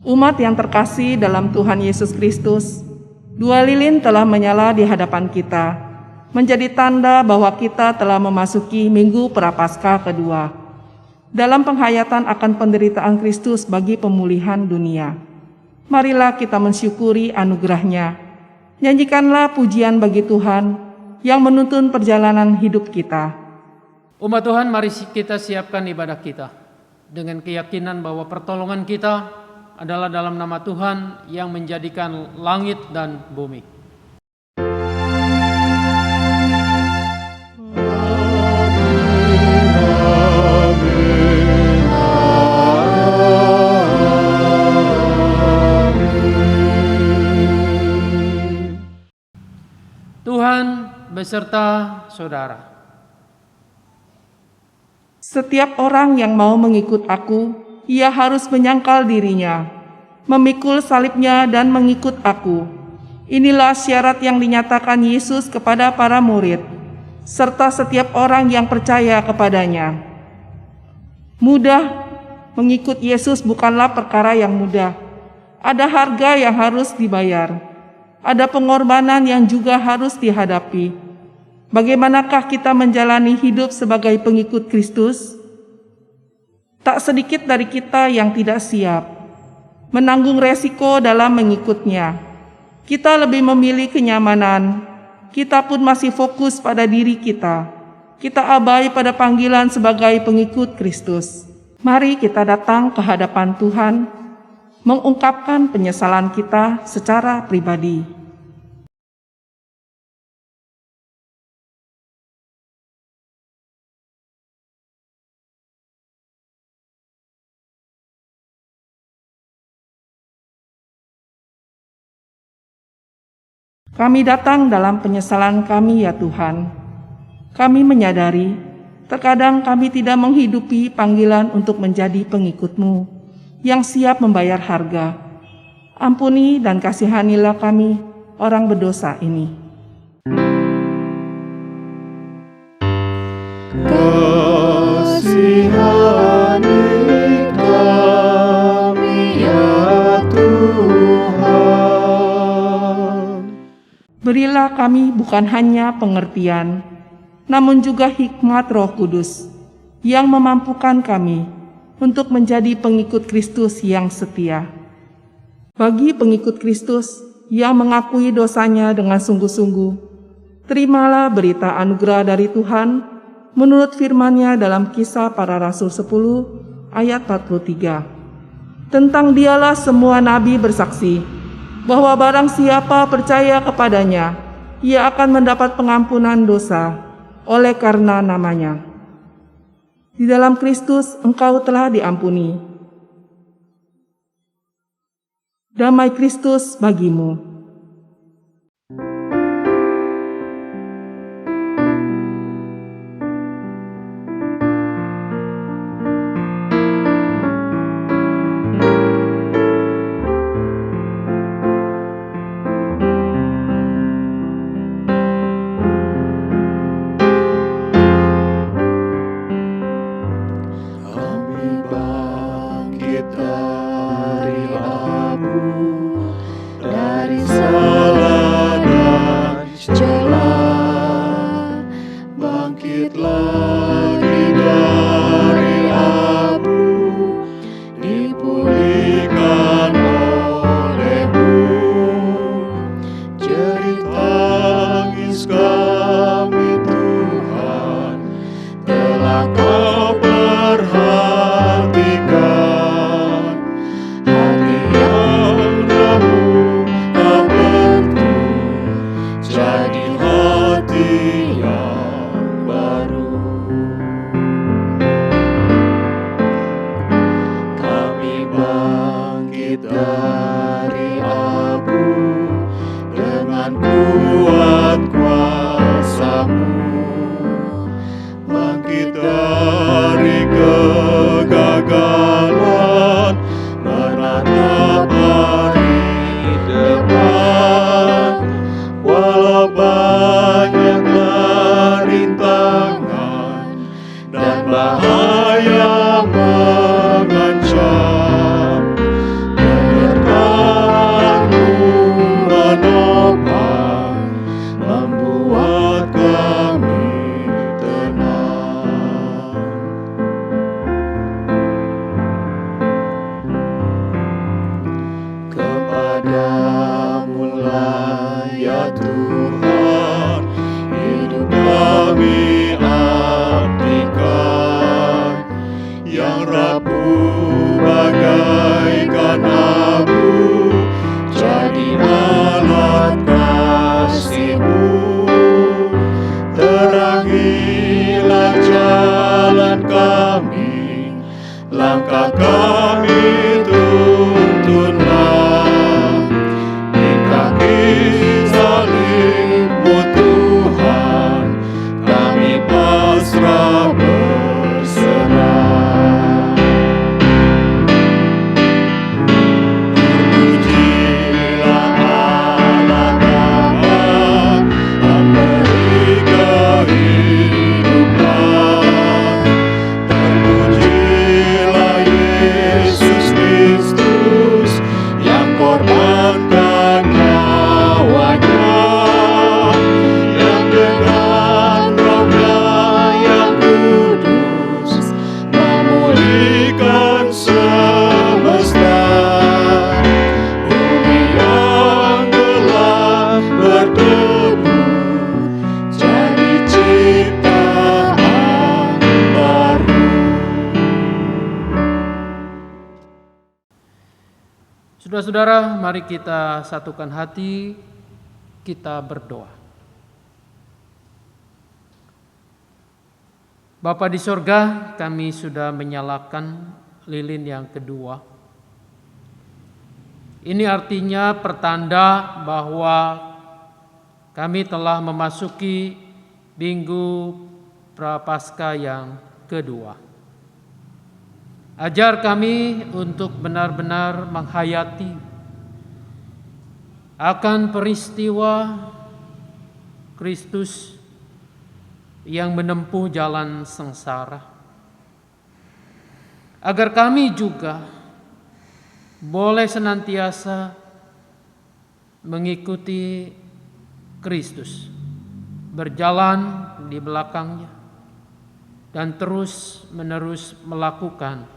Umat yang terkasih dalam Tuhan Yesus Kristus, 2 lilin telah menyala di hadapan kita, menjadi tanda bahwa kita telah memasuki Minggu Prapaskah kedua, dalam penghayatan akan penderitaan Kristus bagi pemulihan dunia. Marilah kita mensyukuri anugerah-Nya. Nyanyikanlah pujian bagi Tuhan yang menuntun perjalanan hidup kita. Umat Tuhan, mari kita siapkan ibadah kita dengan keyakinan bahwa pertolongan kita adalah dalam nama Tuhan yang menjadikan langit dan bumi. Tuhan beserta saudara. Setiap orang yang mau mengikut aku, ia harus menyangkal dirinya, memikul salibnya dan mengikut aku. Inilah syarat yang dinyatakan Yesus kepada para murid, serta setiap orang yang percaya kepadanya. Mudah mengikut Yesus bukanlah perkara yang mudah. Ada harga yang harus dibayar. Ada pengorbanan yang juga harus dihadapi. Bagaimanakah kita menjalani hidup sebagai pengikut Kristus? Tak sedikit dari kita yang tidak siap menanggung resiko dalam mengikutnya. Kita lebih memilih kenyamanan. Kita pun masih fokus pada diri kita. Kita abai pada panggilan sebagai pengikut Kristus. Mari kita datang ke hadapan Tuhan, mengungkapkan penyesalan kita secara pribadi. Kami datang dalam penyesalan kami ya Tuhan. Kami menyadari, terkadang kami tidak menghidupi panggilan untuk menjadi pengikut-Mu yang siap membayar harga. Ampuni dan kasihanilah kami, orang berdosa ini. Kasihani kami ya Tuhan. Berilah kami bukan hanya pengertian, namun juga hikmat Roh Kudus yang memampukan kami untuk menjadi pengikut Kristus yang setia. Bagi pengikut Kristus yang mengakui dosanya dengan sungguh-sungguh, terimalah berita anugerah dari Tuhan menurut firman-Nya dalam Kisah Para Rasul 10 ayat 43. Tentang Dialah semua nabi bersaksi bahwa barang siapa percaya kepadanya, ia akan mendapat pengampunan dosa oleh karena namanya. Di dalam Kristus engkau telah diampuni. Damai Kristus bagimu. bahaya mengancam. ya Tuhan, hidup kami artikan, yang rapuh bagaikan abu, jadi alat kasih-Mu. Terangilah jalan kami, langkah kami tuntunlah, di kaki salib-Mu Tuhan, kami pasrah berserah. Terpujilah Allah Bapa, memberi kehidupan. Terpujilah Yesus Kristus, yang korbankan nyawanya, yang dengan Roh-Nya yang kudus memulihkan semesta. Bumi yang gelap berdebu jadi ciptaan baru. Saudara-saudara, mari kita satukan hati, kita berdoa. Bapa di sorga, kami sudah menyalakan lilin yang kedua. Ini artinya pertanda bahwa kami telah memasuki Minggu Prapaskah yang kedua. Ajar kami untuk benar-benar menghayati akan peristiwa Kristus yang menempuh jalan sengsara, agar kami juga boleh senantiasa mengikuti Kristus, berjalan di belakangnya, dan terus-menerus melakukan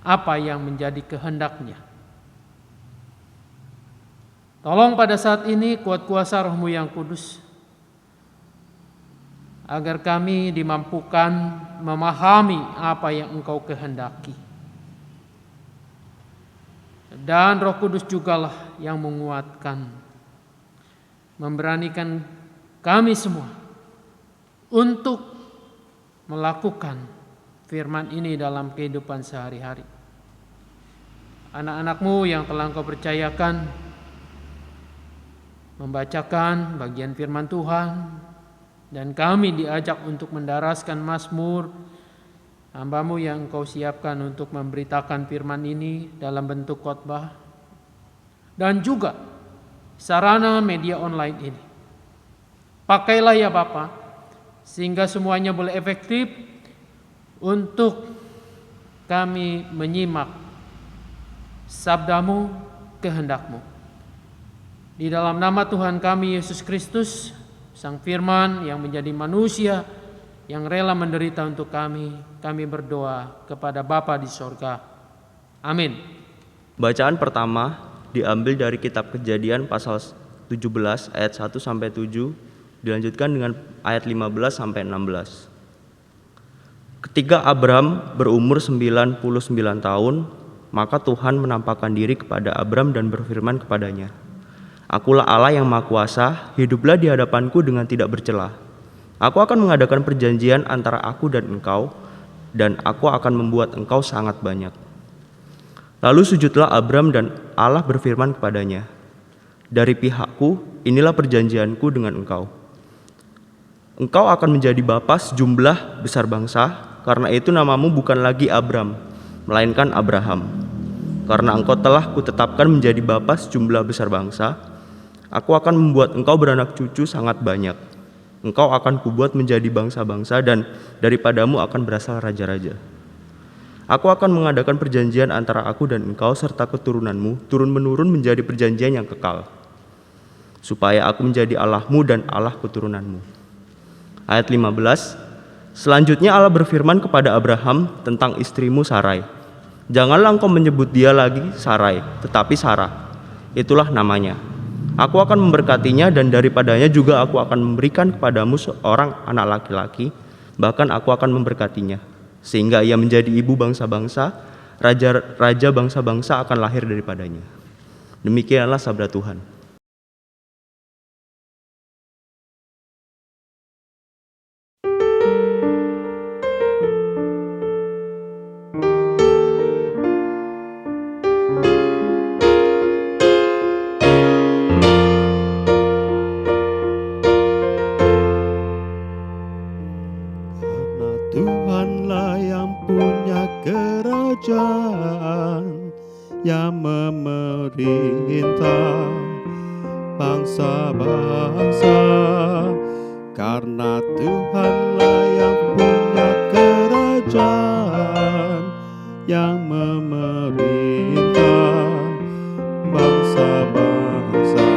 apa yang menjadi kehendak-Nya. Tolong pada saat ini kuat kuasa Roh-Mu yang kudus, agar kami dimampukan memahami apa yang Engkau kehendaki. Dan Roh Kudus jugalah yang menguatkan, memberanikan kami semua untuk melakukan firman ini dalam kehidupan sehari-hari. Anak-anak-Mu yang telah Engkau percayakan membacakan bagian firman Tuhan, dan kami diajak untuk mendaraskan Mazmur, hamba-Mu yang Engkau siapkan untuk memberitakan firman ini dalam bentuk khotbah, dan juga sarana media online ini. Pakailah ya Bapa, sehingga semuanya boleh efektif untuk kami menyimak sabda-Mu, kehendak-Mu. Di dalam nama Tuhan kami Yesus Kristus, Sang Firman yang menjadi manusia, yang rela menderita untuk kami berdoa kepada Bapa di sorga. Amin. Bacaan pertama diambil dari kitab Kejadian pasal 17 ayat 1-7, dilanjutkan dengan ayat 15 sampai 16. Ketika Abram berumur 99 tahun, maka Tuhan menampakkan diri kepada Abram dan berfirman kepadanya, "Akulah Allah yang Maha Kuasa, hiduplah di hadapanku dengan tidak bercela. Aku akan mengadakan perjanjian antara aku dan engkau, dan aku akan membuat engkau sangat banyak." Lalu sujudlah Abram dan Allah berfirman kepadanya, "Dari pihakku, inilah perjanjianku dengan engkau. Engkau akan menjadi bapa sejumlah besar bangsa, karena itu namamu bukan lagi Abram, melainkan Abraham. Karena engkau telah kutetapkan menjadi bapa sejumlah besar bangsa, aku akan membuat engkau beranak cucu sangat banyak. Engkau akan kubuat menjadi bangsa-bangsa, dan daripadamu akan berasal raja-raja. Aku akan mengadakan perjanjian antara aku dan engkau serta keturunanmu, turun-menurun menjadi perjanjian yang kekal, supaya aku menjadi Allahmu dan Allah keturunanmu." Ayat 15. Selanjutnya Allah berfirman kepada Abraham tentang istrimu Sarai, "Janganlah engkau menyebut dia lagi Sarai, tetapi Sarah. Itulah namanya. Aku akan memberkatinya, dan daripadanya juga aku akan memberikan kepadamu seorang anak laki-laki, bahkan aku akan memberkatinya, sehingga ia menjadi ibu bangsa-bangsa, raja bangsa-bangsa akan lahir daripadanya. Demikianlah sabda Tuhan. Karena Tuhanlah yang punya kerajaan, yang memerintah bangsa-bangsa. Karena Tuhanlah yang punya kerajaan, yang memerintah bangsa-bangsa.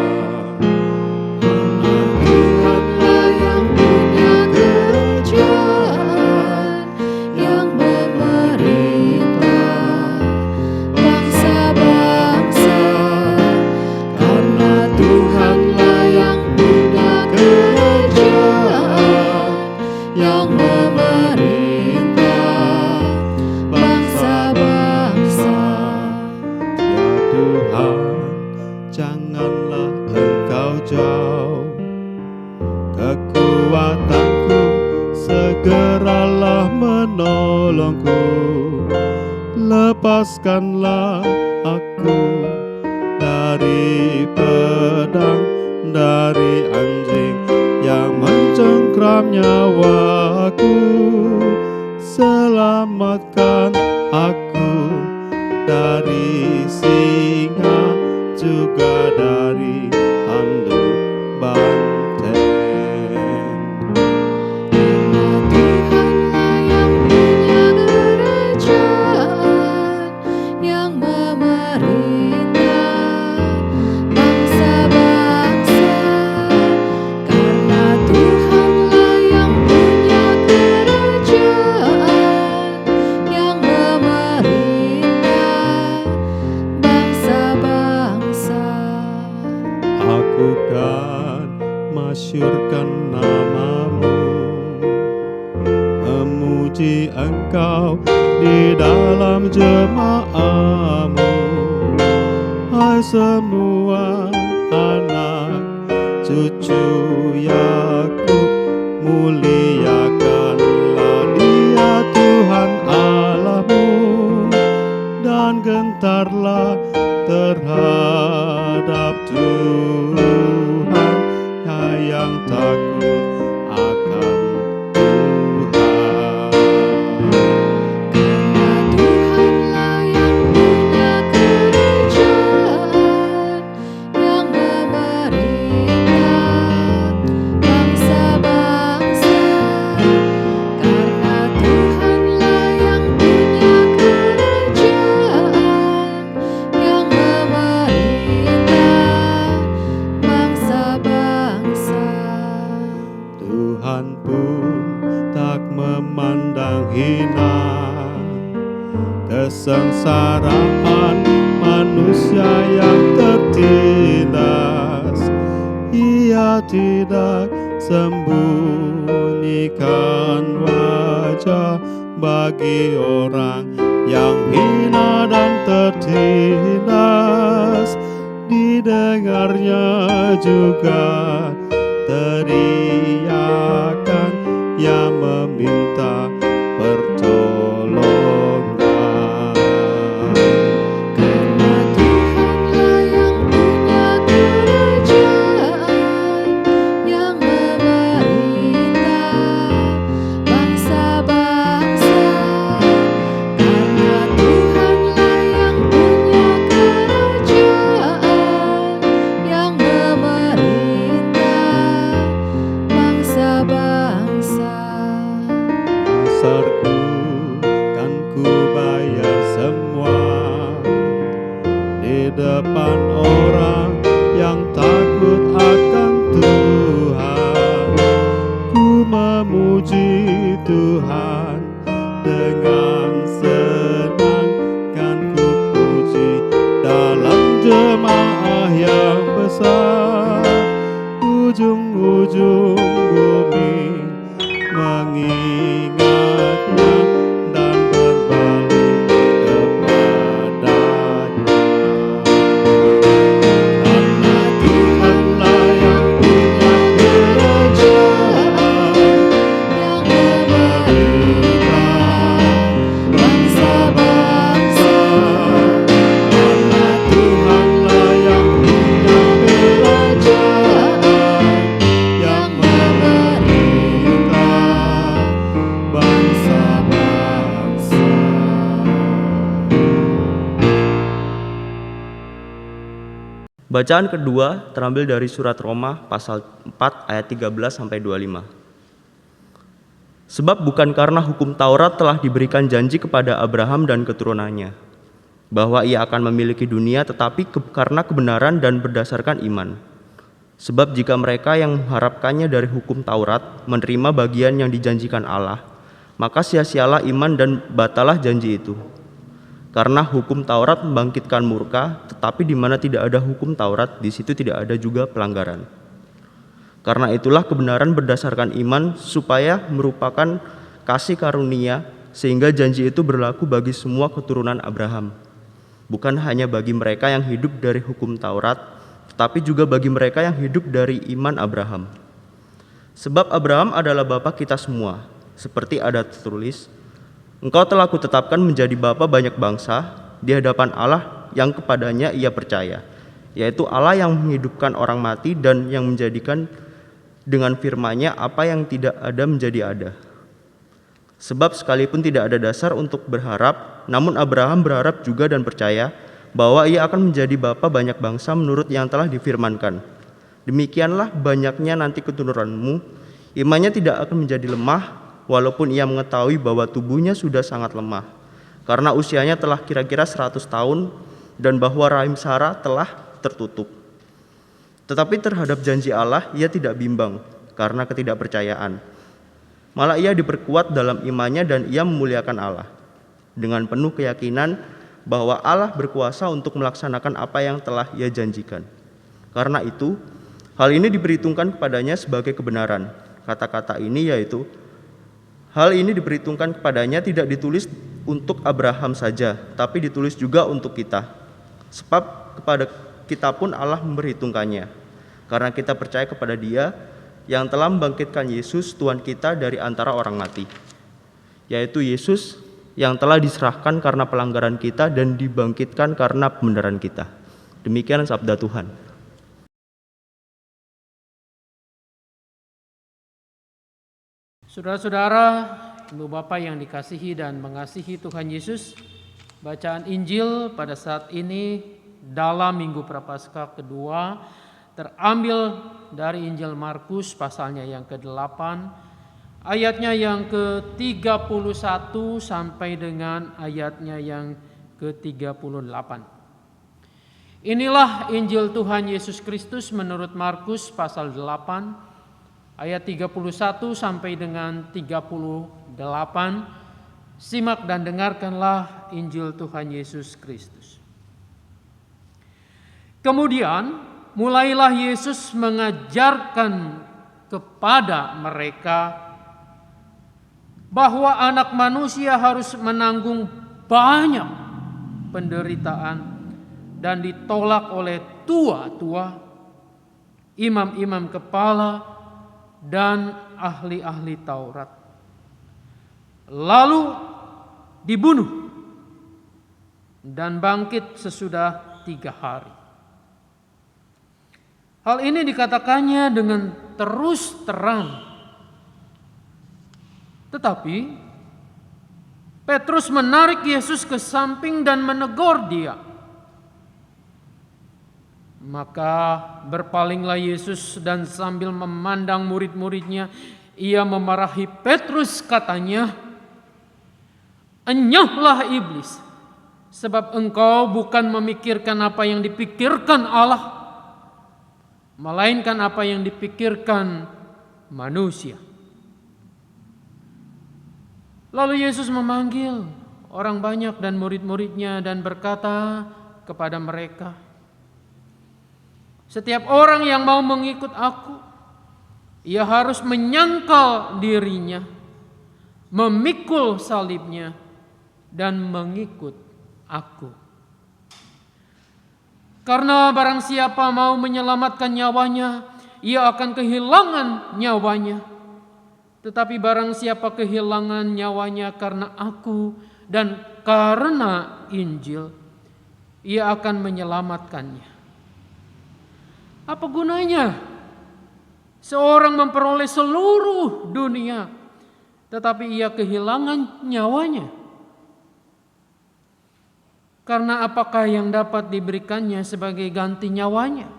Karena Tuhanlah yang punya kerajaan, yang memerintah bangsa-bangsa. Karena Tuhanlah yang punya kerajaan, yang memerintah bangsa-bangsa. Ya Tuhan, janganlah Engkau jauh, kekuatanku segeralah menolongku. Lepaskanlah aku dari pedang, dari anjing yang mencengkram nyawaku. Selamatkan aku dari singa, juga dari tanduk banteng. Karena Tuhanlah yang punya kerajaan, yang memerintah bangsa-bangsa. Karena Tuhanlah yang punya kerajaan, yang memerintah bangsa-bangsa. Aku kan masyurkan namamu, memuji Engkau di dalam jemaahmu. Hai semua anak cucu Yakub, muliakanlah Dia Tuhan Allahmu, dan gentarlah terhadap Tuhan, ya yang takut akan Tuhan. Karena Tuhanlah yang punya kerajaan, yang memerintah bangsa-bangsa. Karena Tuhanlah yang punya kerajaan, yang memerintah bangsa-bangsa. Tuhan pun tak memandang hina kesengsaraan manusia yang tertindas. Ia tidak sembunyikan wajah bagi orang yang hina dan tertindas. Didengarnya juga teriakan yang meminta pertolongan. Karena Tuhanlah yang punya kerajaan, yang memerintah bangsa-bangsa. Karena Tuhanlah yang punya kerajaan, yang memerintah ujung-ujung bumi mengingatnya dan berbalik kepadanya. Karena Tuhanlah yang punya kerajaan yang memerintah bangsa-bangsa. Karena Tuhanlah yang punya kerajaan yang memerintah bangsa-bangsa. Bacaan kedua terambil dari surat Roma pasal 4 ayat 13 sampai 25. Sebab bukan karena hukum Taurat telah diberikan janji kepada Abraham dan keturunannya bahwa ia akan memiliki dunia, tetapi karena kebenaran dan berdasarkan iman. Sebab jika mereka yang mengharapkannya dari hukum Taurat menerima bagian yang dijanjikan Allah, maka sia-sialah iman dan batalah janji itu. Karena hukum Taurat membangkitkan murka, tetapi di mana tidak ada hukum Taurat, di situ tidak ada juga pelanggaran. Karena itulah kebenaran berdasarkan iman supaya merupakan kasih karunia, sehingga janji itu berlaku bagi semua keturunan Abraham. Bukan hanya bagi mereka yang hidup dari hukum Taurat, tetapi juga bagi mereka yang hidup dari iman Abraham. Sebab Abraham adalah bapa kita semua, seperti ada tertulis, Engkau telah kutetapkan menjadi bapa banyak bangsa di hadapan Allah yang kepadanya ia percaya, yaitu Allah yang menghidupkan orang mati dan yang menjadikan dengan firman-Nya apa yang tidak ada menjadi ada. Sebab sekalipun tidak ada dasar untuk berharap, namun Abraham berharap juga dan percaya bahwa ia akan menjadi bapa banyak bangsa menurut yang telah difirmankan. Demikianlah banyaknya nanti keturunanmu, imannya tidak akan menjadi lemah, walaupun ia mengetahui bahwa tubuhnya sudah sangat lemah, karena usianya telah kira-kira 100 tahun dan bahwa rahim Sarah telah tertutup. Tetapi terhadap janji Allah ia tidak bimbang karena ketidakpercayaan. Malah ia diperkuat dalam imannya dan ia memuliakan Allah dengan penuh keyakinan bahwa Allah berkuasa untuk melaksanakan apa yang telah ia janjikan. Karena itu, hal ini diperhitungkan kepadanya sebagai kebenaran. Kata-kata ini yaitu, hal ini diperhitungkan kepadanya tidak ditulis untuk Abraham saja, tapi ditulis juga untuk kita. Sebab kepada kita pun Allah memperhitungkannya, karena kita percaya kepada Dia yang telah membangkitkan Yesus Tuhan kita dari antara orang mati, yaitu Yesus yang telah diserahkan karena pelanggaran kita dan dibangkitkan karena pembenaran kita. Demikian sabda Tuhan. Saudara-saudara, Ibu Bapak yang dikasihi dan mengasihi Tuhan Yesus, bacaan Injil pada saat ini dalam Minggu Prapaskah kedua terambil dari Injil Markus pasalnya yang ke-8, ayatnya yang ke-31 sampai dengan ayatnya yang ke-38. Inilah Injil Tuhan Yesus Kristus menurut Markus pasal 8 ayat 31 sampai dengan 38. Simak dan dengarkanlah Injil Tuhan Yesus Kristus. Kemudian mulailah Yesus mengajarkan kepada mereka bahwa anak manusia harus menanggung banyak penderitaan dan ditolak oleh tua-tua, imam-imam kepala, dan ahli-ahli Taurat, lalu dibunuh dan bangkit sesudah 3 hari. Hal ini dikatakannya dengan terus terang. Tetapi Petrus menarik Yesus ke samping dan menegur dia. Maka berpalinglah Yesus dan sambil memandang murid-muridnya, ia memarahi Petrus, katanya, "Enyahlah iblis, sebab engkau bukan memikirkan apa yang dipikirkan Allah, melainkan apa yang dipikirkan manusia." Lalu Yesus memanggil orang banyak dan murid-muridnya dan berkata kepada mereka, "Setiap orang yang mau mengikut aku, Ia harus menyangkal dirinya, memikul salibnya, dan mengikut aku. Karena barang siapa mau menyelamatkan nyawanya, ia akan kehilangan nyawanya. Tetapi barang siapa kehilangan nyawanya karena aku dan karena Injil, ia akan menyelamatkannya. Apa gunanya seorang memperoleh seluruh dunia, tetapi ia kehilangan nyawanya? Karena apakah yang dapat diberikannya sebagai ganti nyawanya?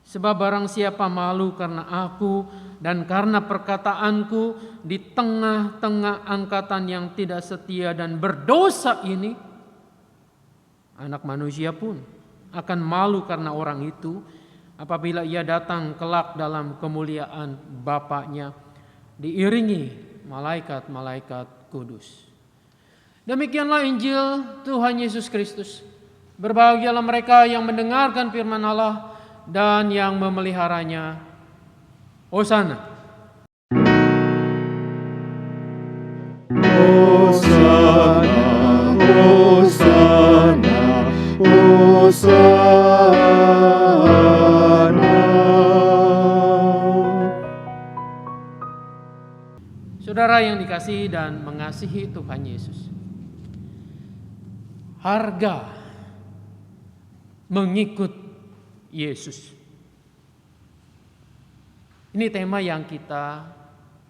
Sebab barang siapa malu karena aku dan karena perkataanku di tengah-tengah angkatan yang tidak setia dan berdosa ini, Anak Manusia pun akan malu karena orang itu apabila ia datang kelak dalam kemuliaan Bapa-Nya diiringi malaikat-malaikat kudus. Demikianlah Injil Tuhan Yesus Kristus. Berbahagialah mereka yang mendengarkan firman Allah dan yang memeliharanya. Hosana. Hosana, Hosana, Hosana. Saudara yang dikasihi dan mengasihi Tuhan Yesus, harga mengikut Yesus. Ini tema yang kita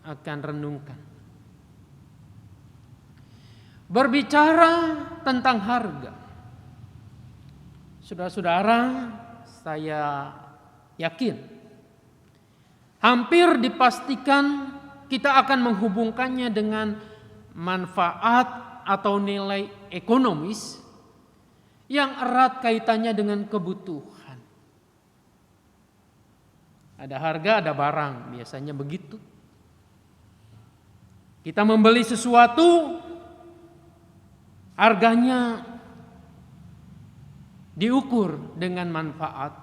akan renungkan. Berbicara tentang harga. Saudara-saudara, saya yakin hampir dipastikan kita akan menghubungkannya dengan manfaat atau nilai ekonomis yang erat kaitannya dengan kebutuhan. Ada harga, ada barang, biasanya begitu. Kita membeli sesuatu, harganya diukur dengan manfaat.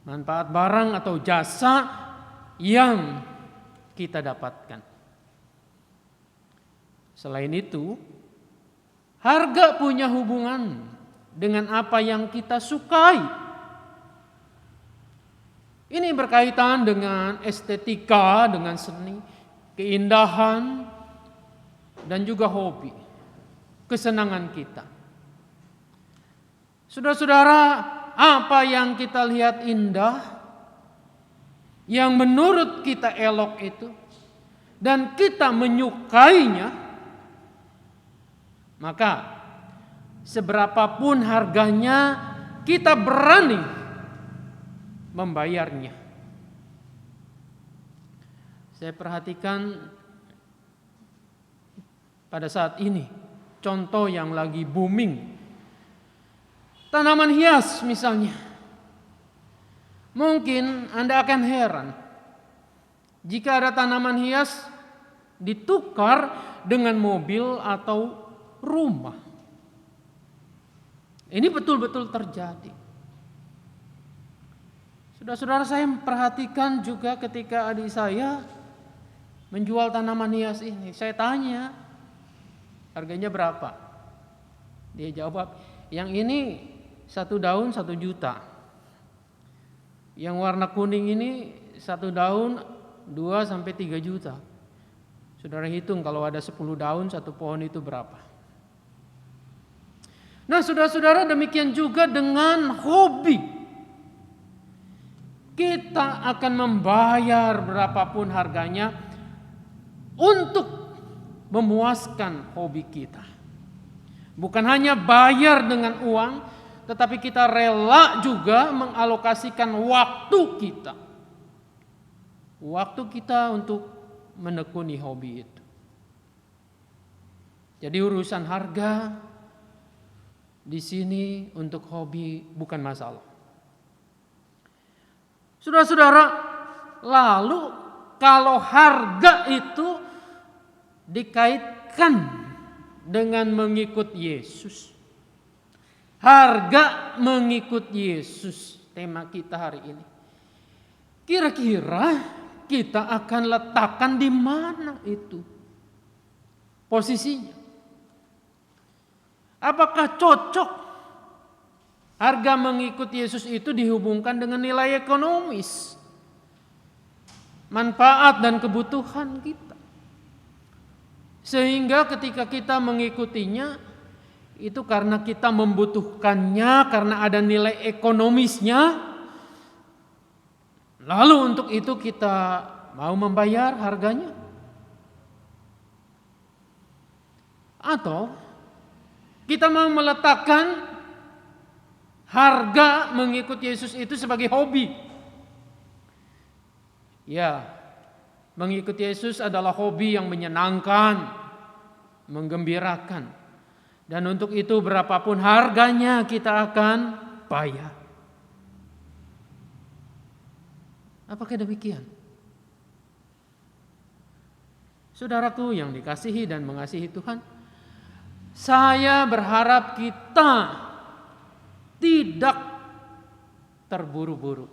Manfaat barang atau jasa yang kita dapatkan. Selain itu, harga punya hubungan dengan apa yang kita sukai. Ini berkaitan dengan estetika, dengan seni, keindahan, dan juga hobi, kesenangan kita. Saudara-saudara, apa yang kita lihat indah, yang menurut kita elok itu, dan kita menyukainya, maka seberapapun harganya kita berani membayarnya. Saya perhatikan pada saat ini contoh yang lagi booming, tanaman hias misalnya. Mungkin Anda akan heran jika ada tanaman hias ditukar dengan mobil atau rumah. Ini betul-betul terjadi. Saudara-saudara, saya perhatikan juga ketika adik saya menjual tanaman hias ini. Saya tanya, harganya berapa? Dia jawab, yang ini 1 daun 1 juta. Yang warna kuning ini 1 daun 2-3 juta. Saudara hitung kalau ada 10 daun 1 pohon itu berapa. Nah, saudara-saudara, demikian juga dengan hobi. Kita akan membayar berapapun harganya untuk memuaskan hobi kita. Bukan hanya bayar dengan uang, tetapi kita rela juga mengalokasikan waktu kita. Waktu kita untuk menekuni hobi itu. Jadi urusan harga di sini untuk hobi bukan masalah. Saudara-saudara, lalu kalau harga itu dikaitkan dengan mengikut Yesus. Harga mengikut Yesus, tema kita hari ini. Kira-kira kita akan letakkan di mana itu posisinya? Apakah cocok harga mengikut Yesus itu dihubungkan dengan nilai ekonomis, manfaat dan kebutuhan kita? Sehingga ketika kita mengikutinya itu karena kita membutuhkannya, karena ada nilai ekonomisnya, lalu untuk itu kita mau membayar harganya? Atau kita mau meletakkan harga mengikut Yesus itu sebagai hobi? Ya, mengikut Yesus adalah hobi yang menyenangkan, menggembirakan. Dan untuk itu berapapun harganya kita akan bayar. Apakah demikian? Saudaraku yang dikasihi dan mengasihi Tuhan, saya berharap kita tidak terburu-buru.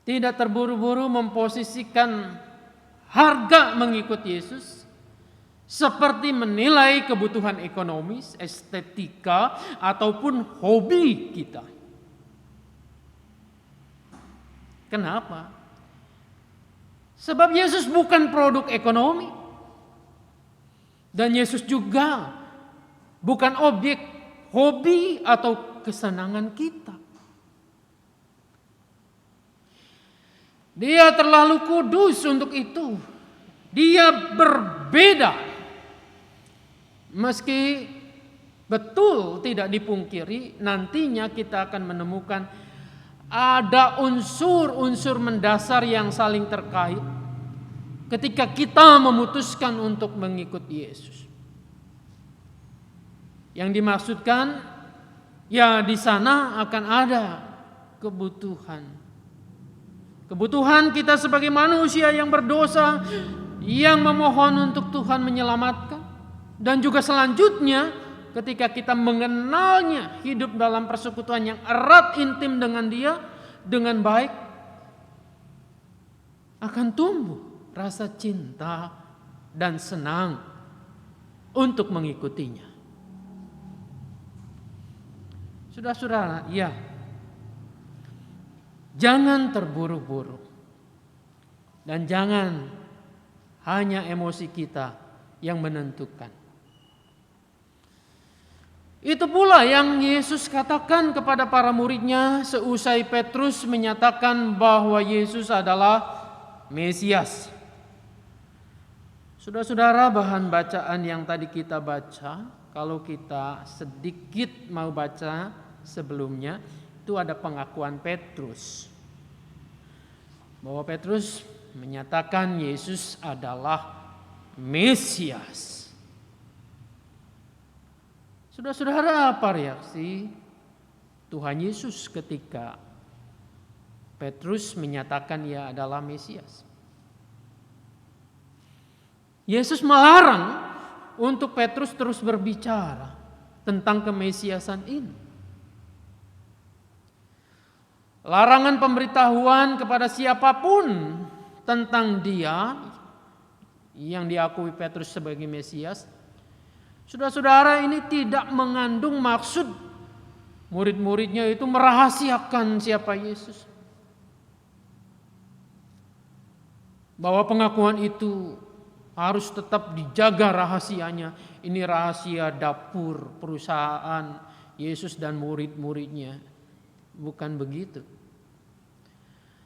Tidak terburu-buru memposisikan harga mengikut Yesus seperti menilai kebutuhan ekonomis, estetika, ataupun hobi kita. Kenapa? Sebab Yesus bukan produk ekonomi. Dan Yesus juga bukan objek hobi atau kesenangan kita. Dia terlalu kudus untuk itu. Dia berbeda. Meski betul tidak dipungkiri, nantinya kita akan menemukan ada unsur-unsur mendasar yang saling terkait ketika kita memutuskan untuk mengikut Yesus. Yang dimaksudkan, ya di sana akan ada kebutuhan. Kebutuhan kita sebagai manusia yang berdosa, yang memohon untuk Tuhan menyelamatkan. Dan juga selanjutnya ketika kita mengenalnya, hidup dalam persekutuan yang erat intim dengan Dia dengan baik, akan tumbuh rasa cinta dan senang untuk mengikutinya. Saudara-saudara, ya, jangan terburu-buru dan jangan hanya emosi kita yang menentukan. Itu pula yang Yesus katakan kepada para muridnya seusai Petrus menyatakan bahwa Yesus adalah Mesias. Saudara-saudara, bahan bacaan yang tadi kita baca, kalau kita sedikit mau baca sebelumnya, itu ada pengakuan Petrus. Bahwa Petrus menyatakan Yesus adalah Mesias. Saudara-saudara, apa reaksi Tuhan Yesus ketika Petrus menyatakan Ia adalah Mesias? Yesus melarang untuk Petrus terus berbicara tentang kemesiasan ini. Larangan pemberitahuan kepada siapapun tentang Dia yang diakui Petrus sebagai Mesias, saudara-saudara, ini tidak mengandung maksud murid-muridnya itu merahasiakan siapa Yesus. Bahwa pengakuan itu harus tetap dijaga rahasianya. Ini rahasia dapur perusahaan Yesus dan murid-muridnya. Bukan begitu.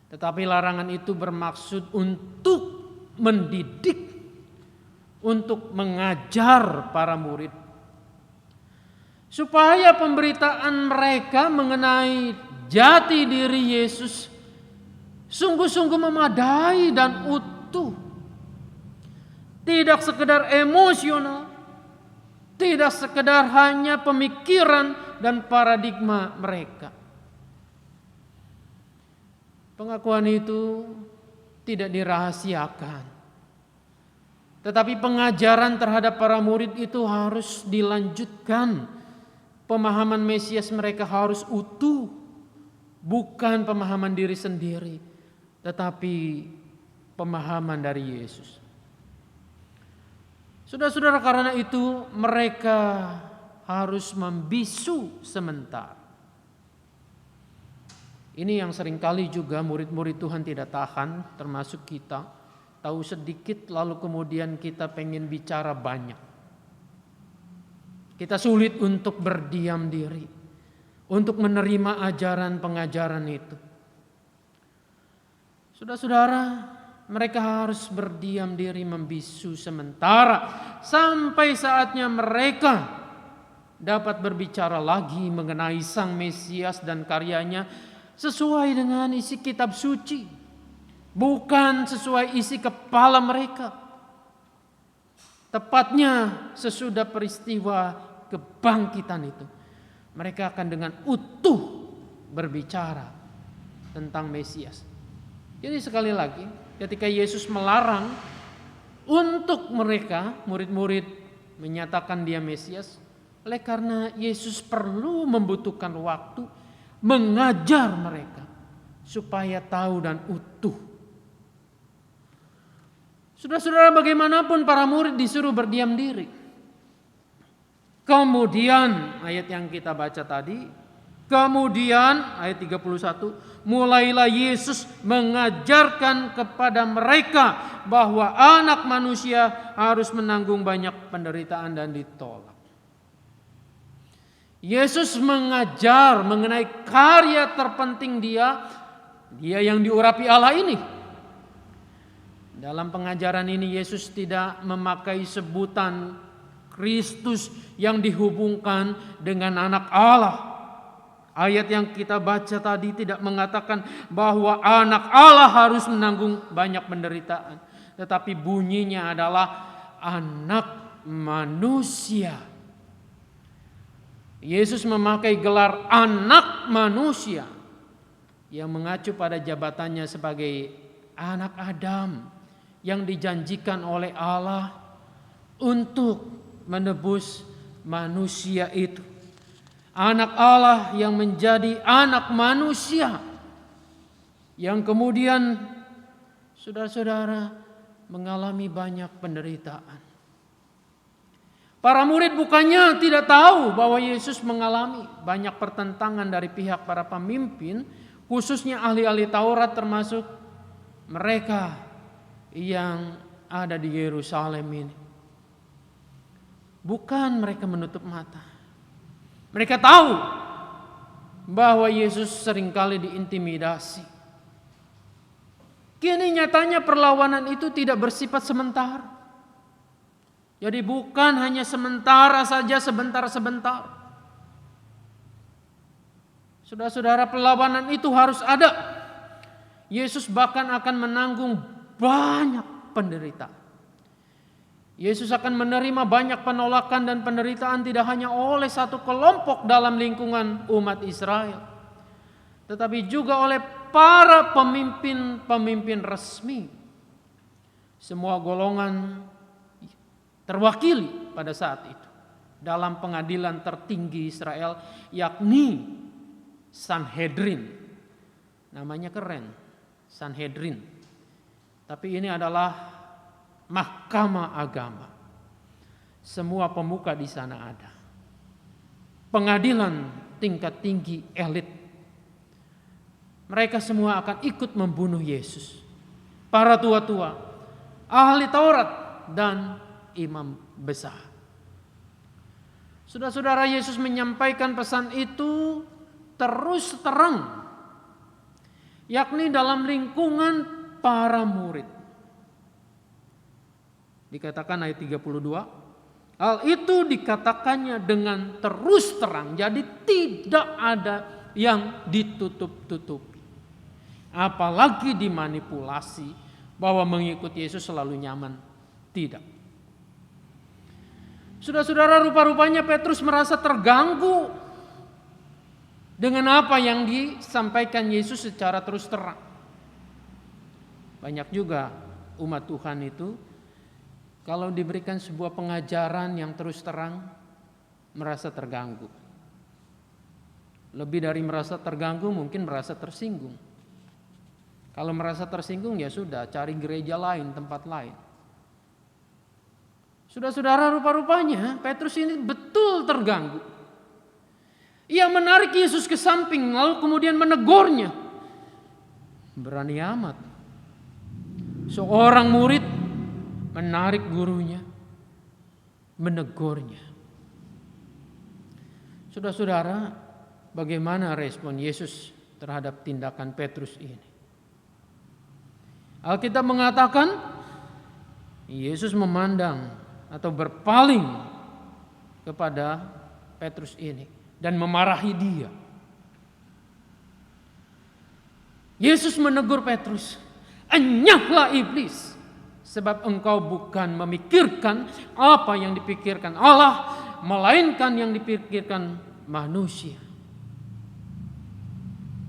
Tetapi larangan itu bermaksud untuk mendidik, untuk mengajar para murid, supaya pemberitaan mereka mengenai jati diri Yesus sungguh-sungguh memadai dan utuh. Tidak sekedar emosional, tidak sekedar hanya pemikiran dan paradigma mereka. Pengakuan itu tidak dirahasiakan. Tetapi pengajaran terhadap para murid itu harus dilanjutkan. Pemahaman Mesias mereka harus utuh, bukan pemahaman diri sendiri, tetapi pemahaman dari Yesus. Saudara-saudara, karena itu mereka harus membisu sementara. Ini yang seringkali juga murid-murid Tuhan tidak tahan, termasuk kita. Tahu sedikit lalu kemudian kita pengen bicara banyak. Kita sulit untuk berdiam diri, untuk menerima ajaran pengajaran itu. Saudara-saudara, mereka harus berdiam diri membisu sementara sampai saatnya mereka dapat berbicara lagi mengenai Sang Mesias dan karyanya sesuai dengan isi kitab suci, bukan sesuai isi kepala mereka. Tepatnya sesudah peristiwa kebangkitan itu, mereka akan dengan utuh berbicara tentang Mesias. Jadi sekali lagi, ketika Yesus melarang untuk mereka, murid-murid, menyatakan dia Mesias, oleh karena Yesus perlu membutuhkan waktu mengajar mereka supaya tahu dan utuh. Saudara-saudara, bagaimanapun para murid disuruh berdiam diri. Kemudian ayat yang kita baca tadi, kemudian ayat 31, mulailah Yesus mengajarkan kepada mereka bahwa anak manusia harus menanggung banyak penderitaan dan ditolak. Yesus mengajar mengenai karya terpenting dia yang diurapi Allah ini. Dalam pengajaran ini Yesus tidak memakai sebutan Kristus yang dihubungkan dengan anak Allah. Ayat yang kita baca tadi tidak mengatakan bahwa anak Allah harus menanggung banyak penderitaan, tetapi bunyinya adalah anak manusia. Yesus memakai gelar anak manusia yang mengacu pada jabatannya sebagai anak Adam yang dijanjikan oleh Allah untuk menebus manusia itu. Anak Allah yang menjadi anak manusia yang kemudian saudara-saudara mengalami banyak penderitaan. Para murid bukannya tidak tahu bahwa Yesus mengalami banyak pertentangan dari pihak para pemimpin, khususnya ahli-ahli Taurat termasuk mereka yang ada di Yerusalem ini. Bukan mereka menutup mata. Mereka tahu bahwa Yesus seringkali diintimidasi. Kini nyatanya perlawanan itu tidak bersifat sementara. Jadi bukan hanya sementara saja, sebentar-sebentar. Saudara-saudara, perlawanan itu harus ada. Yesus bahkan akan menanggung banyak penderitaan. Yesus akan menerima banyak penolakan dan penderitaan tidak hanya oleh satu kelompok dalam lingkungan umat Israel, tetapi juga oleh para pemimpin resmi. Semua golongan terwakili pada saat itu dalam pengadilan tertinggi Israel, yakni Sanhedrin. Namanya keren, Sanhedrin. Tapi ini adalah mahkamah agama. Semua pemuka di sana ada. Pengadilan tingkat tinggi elit. Mereka semua akan ikut membunuh Yesus. Para tua-tua, ahli Taurat dan imam besar. Saudara-saudara, Yesus menyampaikan pesan itu terus terang, yakni dalam lingkungan para murid. Dikatakan ayat 32, hal itu dikatakannya dengan terus terang, jadi tidak ada yang ditutup-tutupi, apalagi dimanipulasi bahwa mengikuti Yesus selalu nyaman. Tidak. Saudara-saudara, rupa-rupanya Petrus merasa terganggu dengan apa yang disampaikan Yesus secara terus terang. Banyak juga umat Tuhan itu kalau diberikan sebuah pengajaran yang terus terang merasa terganggu. Lebih dari merasa terganggu, mungkin merasa tersinggung. Kalau merasa tersinggung ya sudah, cari gereja lain, tempat lain. Saudara-saudara, rupa-rupanya Petrus ini betul terganggu. Ia menarik Yesus ke samping lalu kemudian menegurnya. Berani amat seorang murid menarik gurunya, menegurnya. Saudara-saudara, bagaimana respon Yesus terhadap tindakan Petrus ini? Alkitab mengatakan Yesus memandang atau berpaling kepada Petrus ini dan memarahi dia. Yesus menegur Petrus, "Enyahlah iblis, sebab engkau bukan memikirkan apa yang dipikirkan Allah, melainkan yang dipikirkan manusia."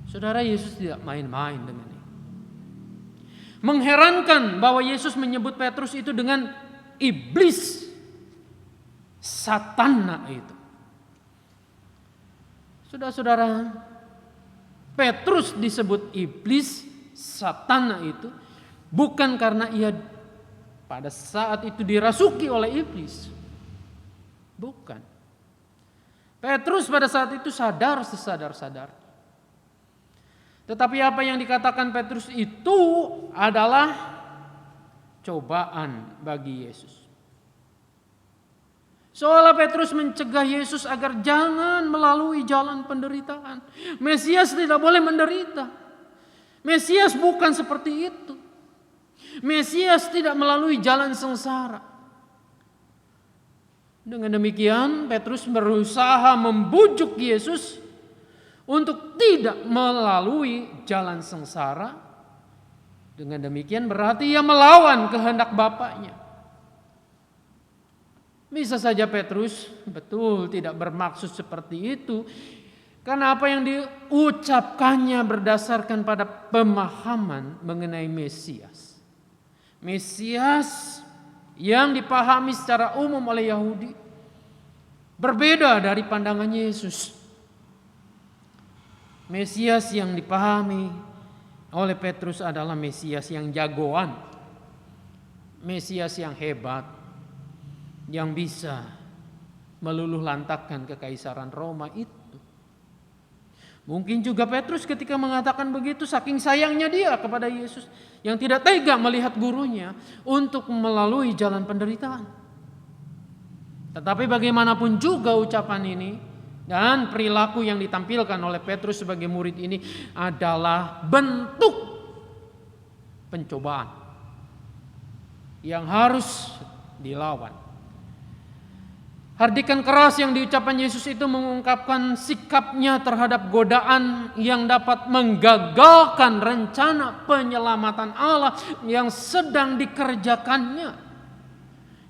Saudara, Yesus tidak main-main dengan ini. Mengherankan bahwa Yesus menyebut Petrus itu dengan iblis, satana itu. Saudara-saudara, Petrus disebut iblis, satana itu bukan karena ia pada saat itu dirasuki oleh iblis. Bukan. Petrus pada saat itu sadar sesadar-sadar. Tetapi apa yang dikatakan Petrus itu adalah cobaan bagi Yesus. Seolah Petrus mencegah Yesus agar jangan melalui jalan penderitaan. Mesias tidak boleh menderita. Mesias bukan seperti itu. Mesias tidak melalui jalan sengsara. Dengan demikian Petrus berusaha membujuk Yesus untuk tidak melalui jalan sengsara. Dengan demikian berarti ia melawan kehendak Bapaknya. Bisa saja Petrus betul tidak bermaksud seperti itu, karena apa yang diucapkannya berdasarkan pada pemahaman mengenai Mesias. Mesias yang dipahami secara umum oleh Yahudi berbeda dari pandangan Yesus. Mesias yang dipahami oleh Petrus adalah Mesias yang jagoan, Mesias yang hebat, yang bisa meluluh lantakkan kekaisaran Roma itu. Mungkin juga Petrus ketika mengatakan begitu saking sayangnya dia kepada Yesus yang tidak tega melihat gurunya untuk melalui jalan penderitaan. Tetapi bagaimanapun juga ucapan ini dan perilaku yang ditampilkan oleh Petrus sebagai murid ini adalah bentuk pencobaan yang harus dilawan. Hardikan keras yang diucapkan Yesus itu mengungkapkan sikapnya terhadap godaan yang dapat menggagalkan rencana penyelamatan Allah yang sedang dikerjakannya.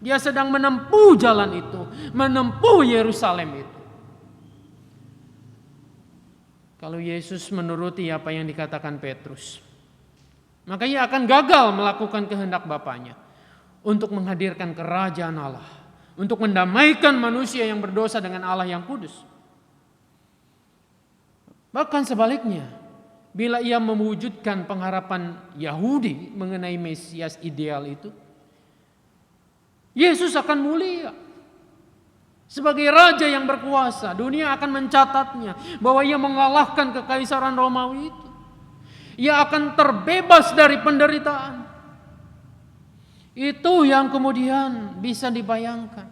Dia sedang menempuh jalan itu, menempuh Yerusalem itu. Kalau Yesus menuruti apa yang dikatakan Petrus, maka ia akan gagal melakukan kehendak Bapaknya untuk menghadirkan kerajaan Allah, untuk mendamaikan manusia yang berdosa dengan Allah yang kudus. Bahkan sebaliknya, bila ia mewujudkan pengharapan Yahudi mengenai Mesias ideal itu, Yesus akan mulia sebagai raja yang berkuasa. Dunia akan mencatatnya bahwa ia mengalahkan kekaisaran Romawi itu. Ia akan terbebas dari penderitaan. Itu yang kemudian bisa dibayangkan.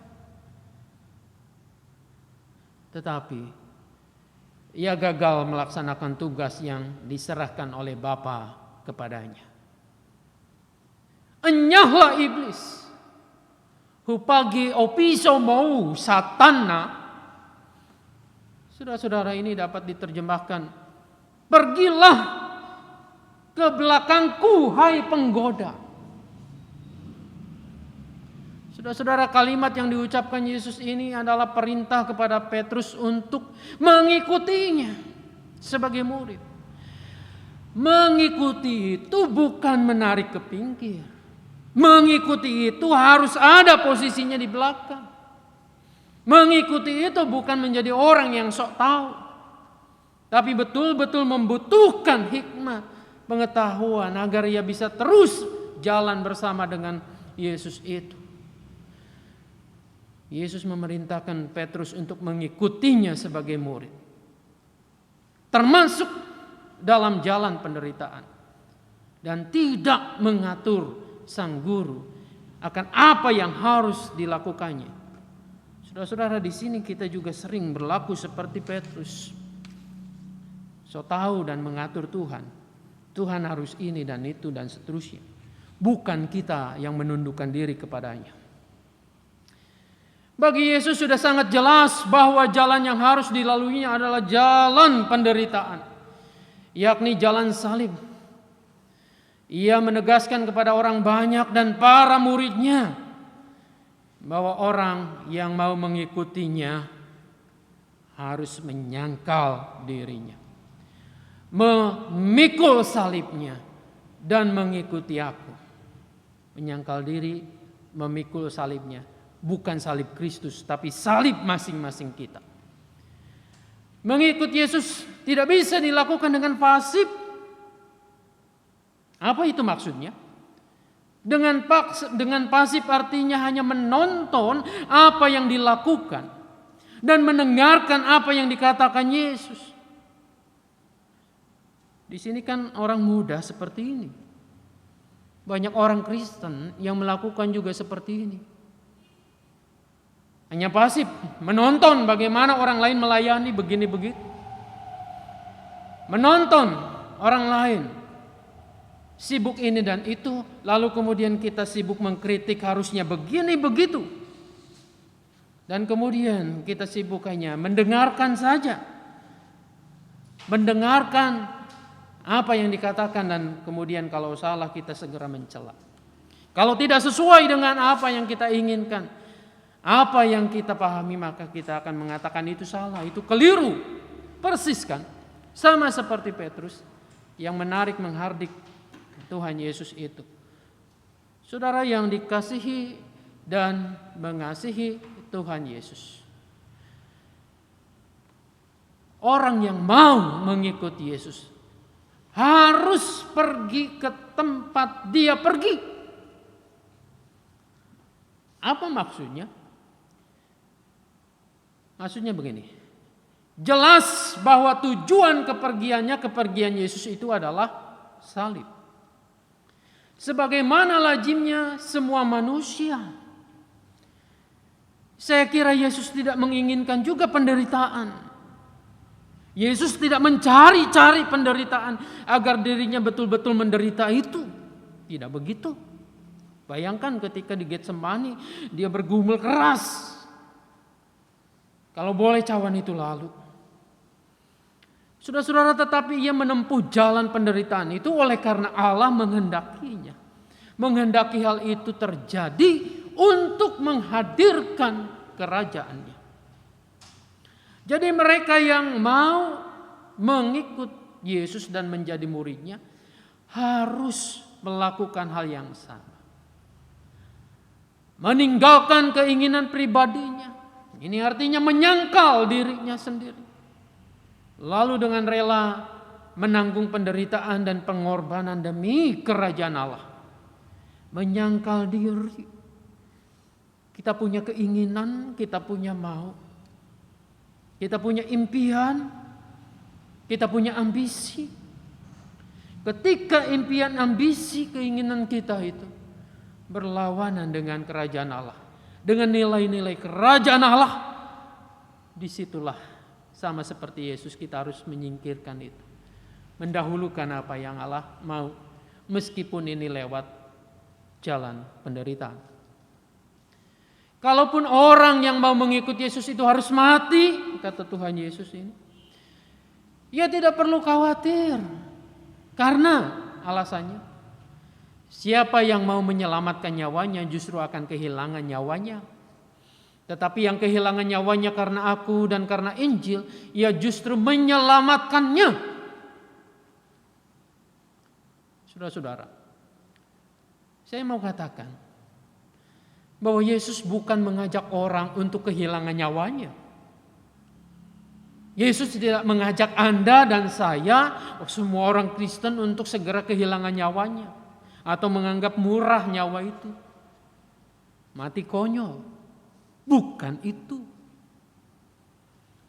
Tetapi ia gagal melaksanakan tugas yang diserahkan oleh Bapa kepadanya. Enyahlah iblis, hupagi opiso mau satana. Saudara-saudara, ini dapat diterjemahkan, pergilah ke belakangku hai penggoda. Saudara-saudara, kalimat yang diucapkan Yesus ini adalah perintah kepada Petrus untuk mengikutinya sebagai murid. Mengikuti itu bukan menarik ke pinggir. Mengikuti itu harus ada posisinya di belakang. Mengikuti itu bukan menjadi orang yang sok tahu, tapi betul-betul membutuhkan hikmat pengetahuan agar ia bisa terus jalan bersama dengan Yesus itu. Yesus memerintahkan Petrus untuk mengikutinya sebagai murid, termasuk dalam jalan penderitaan, dan tidak mengatur sang guru akan apa yang harus dilakukannya. Saudara-saudara, di sini kita juga sering berlaku seperti Petrus. So tahu dan mengatur Tuhan. Tuhan harus ini dan itu dan seterusnya. Bukan kita yang menundukkan diri kepadanya. Bagi Yesus sudah sangat jelas bahwa jalan yang harus dilaluinya adalah jalan penderitaan, yakni jalan salib. Ia menegaskan kepada orang banyak dan para muridnya bahwa orang yang mau mengikutinya harus menyangkal dirinya, memikul salibnya, dan mengikuti aku. Menyangkal diri, memikul salibnya, bukan salib Kristus, tapi salib masing-masing kita. Mengikut Yesus tidak bisa dilakukan dengan pasif. Apa itu maksudnya? Dengan pasif artinya hanya menonton apa yang dilakukan dan mendengarkan apa yang dikatakan Yesus. Di sini kan orang muda seperti ini. Banyak orang Kristen yang melakukan juga seperti ini. Hanya pasif, menonton bagaimana orang lain melayani begini begitu. Menonton orang lain sibuk ini dan itu, lalu kemudian kita sibuk mengkritik harusnya begini begitu. Dan kemudian kita sibuk hanya mendengarkan saja. Mendengarkan apa yang dikatakan dan kemudian kalau salah kita segera mencela. Kalau tidak sesuai dengan apa yang kita inginkan, apa yang kita pahami, maka kita akan mengatakan itu salah, itu keliru. Persis kan? Sama seperti Petrus yang menarik menghardik Tuhan Yesus itu. Saudara yang dikasihi dan mengasihi Tuhan Yesus, orang yang mau mengikuti Yesus harus pergi ke tempat dia pergi. Apa maksudnya? Maksudnya begini. Jelas bahwa tujuan kepergian Yesus itu adalah salib. Sebagaimana lazimnya semua manusia. Saya kira Yesus tidak menginginkan juga penderitaan. Yesus tidak mencari-cari penderitaan agar dirinya betul-betul menderita itu. Tidak begitu. Bayangkan ketika di Getsemani dia bergumul keras. Kalau boleh cawan itu lalu. Saudara-saudara, tetapi ia menempuh jalan penderitaan itu oleh karena Allah menghendakinya. Menghendaki hal itu terjadi untuk menghadirkan kerajaannya. Jadi mereka yang mau mengikut Yesus dan menjadi muridnya harus melakukan hal yang sama. Meninggalkan keinginan pribadinya. Ini artinya menyangkal dirinya sendiri. Lalu dengan rela menanggung penderitaan dan pengorbanan demi kerajaan Allah. Menyangkal diri. Kita punya keinginan, kita punya mau. Kita punya impian, kita punya ambisi. Ketika impian, ambisi, keinginan kita itu berlawanan dengan kerajaan Allah, dengan nilai-nilai kerajaan Allah, disitulah sama seperti Yesus kita harus menyingkirkan itu. Mendahulukan apa yang Allah mau, meskipun ini lewat jalan penderitaan. Kalaupun orang yang mau mengikuti Yesus itu harus mati, kata Tuhan Yesus ini, ia tidak perlu khawatir. Karena alasannya, siapa yang mau menyelamatkan nyawanya justru akan kehilangan nyawanya. Tetapi yang kehilangan nyawanya karena aku dan karena Injil, ia justru menyelamatkannya. Saudara-saudara, saya mau katakan bahwa Yesus bukan mengajak orang untuk kehilangan nyawanya. Yesus tidak mengajak Anda dan saya, semua orang Kristen, untuk segera kehilangan nyawanya atau menganggap murah nyawa itu. Mati konyol. Bukan itu.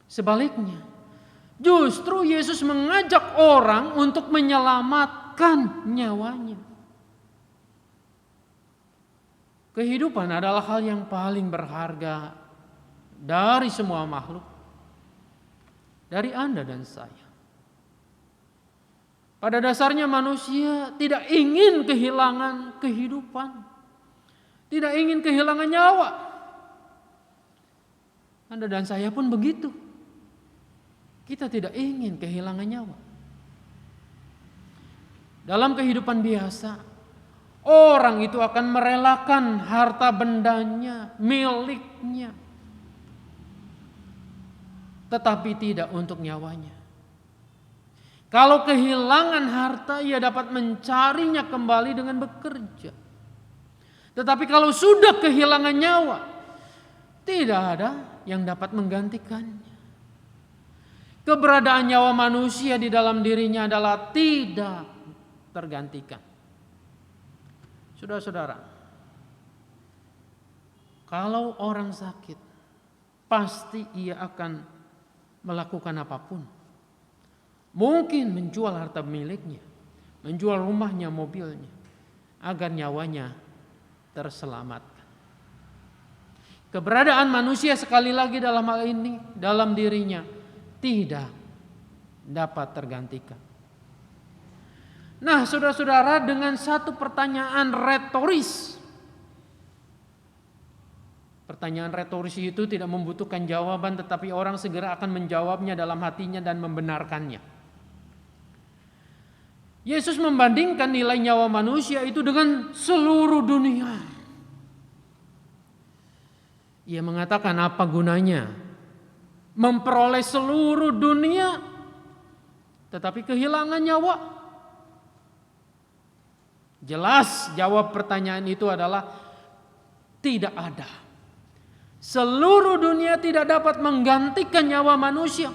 Sebaliknya, justru Yesus mengajak orang untuk menyelamatkan nyawanya. Kehidupan adalah hal yang paling berharga dari semua makhluk. Dari Anda dan saya. Pada dasarnya manusia tidak ingin kehilangan kehidupan. Tidak ingin kehilangan nyawa. Anda dan saya pun begitu. Kita tidak ingin kehilangan nyawa. Dalam kehidupan biasa, orang itu akan merelakan harta bendanya, miliknya, tetapi tidak untuk nyawanya. Kalau kehilangan harta, ia dapat mencarinya kembali dengan bekerja. Tetapi kalau sudah kehilangan nyawa, tidak ada yang dapat menggantikannya. Keberadaan nyawa manusia di dalam dirinya adalah tidak tergantikan. Saudara-saudara, kalau orang sakit, pasti ia akan melakukan apapun. Mungkin menjual harta miliknya, menjual rumahnya, mobilnya, agar nyawanya terselamatkan. Keberadaan manusia sekali lagi dalam hal ini, dalam dirinya, tidak dapat tergantikan. Nah, saudara-saudara, dengan satu pertanyaan retoris. Pertanyaan retoris itu tidak membutuhkan jawaban, tetapi orang segera akan menjawabnya dalam hatinya dan membenarkannya. Yesus membandingkan nilai nyawa manusia itu dengan seluruh dunia. Ia mengatakan, apa gunanya memperoleh seluruh dunia tetapi kehilangan nyawa? Jelas jawab pertanyaan itu adalah tidak ada. Seluruh dunia tidak dapat menggantikan nyawa manusia.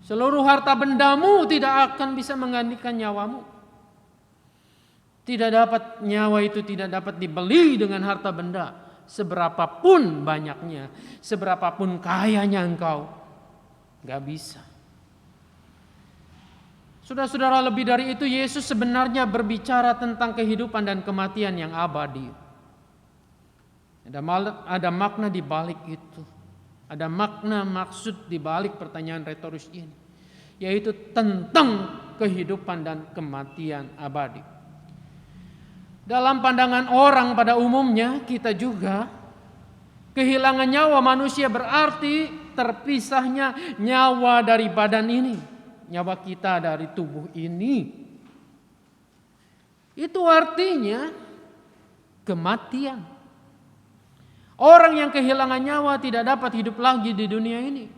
Seluruh harta bendamu tidak akan bisa menggantikan nyawamu. Nyawa itu tidak dapat dibeli dengan harta benda. Seberapapun banyaknya, seberapapun kayanya engkau, gak bisa. Saudara-saudara, lebih dari itu, Yesus sebenarnya berbicara tentang kehidupan dan kematian yang abadi. Ada makna di balik itu. Ada makna maksud di balik pertanyaan retoris ini, yaitu tentang kehidupan dan kematian abadi. Dalam pandangan orang pada umumnya, kita juga kehilangan nyawa manusia berarti terpisahnya nyawa dari badan ini, nyawa kita dari tubuh ini. Itu artinya kematian. Orang yang kehilangan nyawa tidak dapat hidup lagi di dunia ini.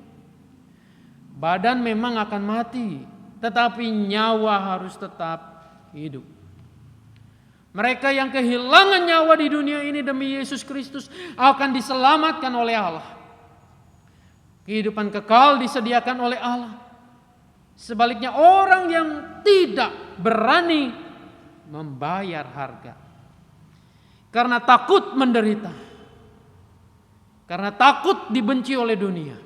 Badan memang akan mati, tetapi nyawa harus tetap hidup. Mereka yang kehilangan nyawa di dunia ini demi Yesus Kristus akan diselamatkan oleh Allah. Kehidupan kekal disediakan oleh Allah. Sebaliknya, orang yang tidak berani membayar harga karena takut menderita, karena takut dibenci oleh dunia,